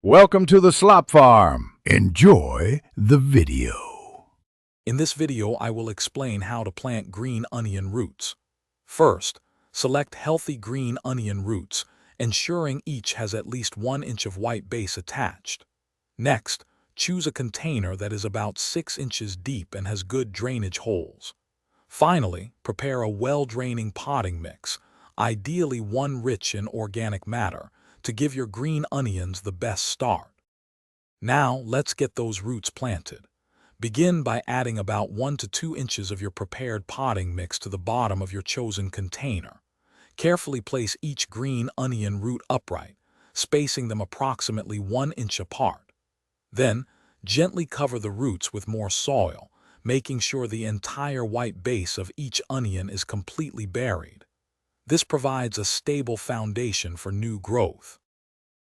Welcome to the Slop Farm. Enjoy the video. In this video, I will explain how to plant green onion roots. First, select healthy green onion roots, ensuring each has at least 1 inch of white base attached. Next, choose a container that is about 6 inches deep and has good drainage holes. Finally, prepare a well-draining potting mix, ideally one rich in organic matter, to give your green onions the best start. Now, let's get those roots planted. Begin by adding about 1 to 2 inches of your prepared potting mix to the bottom of your chosen container. Carefully place each green onion root upright, spacing them approximately 1 inch apart. Then, gently cover the roots with more soil, making sure the entire white base of each onion is completely buried. This provides a stable foundation for new growth.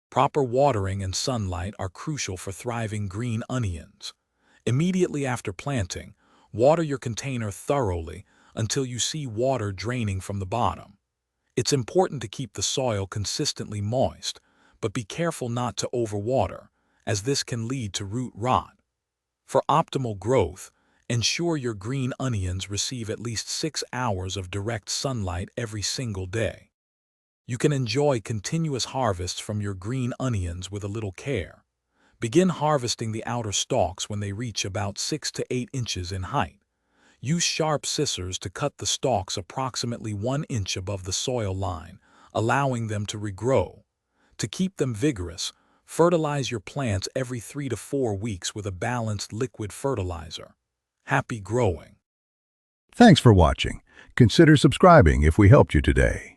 Proper watering and sunlight are crucial for thriving green onions. Immediately after planting, water your container thoroughly until you see water draining from the bottom. It's important to keep the soil consistently moist, but be careful not to overwater, as this can lead to root rot. For optimal growth, ensure your green onions receive at least 6 hours of direct sunlight every single day. You can enjoy continuous harvests from your green onions with a little care. Begin harvesting the outer stalks when they reach about 6 to 8 inches in height. Use sharp scissors to cut the stalks approximately 1 inch above the soil line, allowing them to regrow. To keep them vigorous, fertilize your plants every 3 to 4 weeks with a balanced liquid fertilizer. Happy growing! Thanks for watching. Consider subscribing if we helped you today.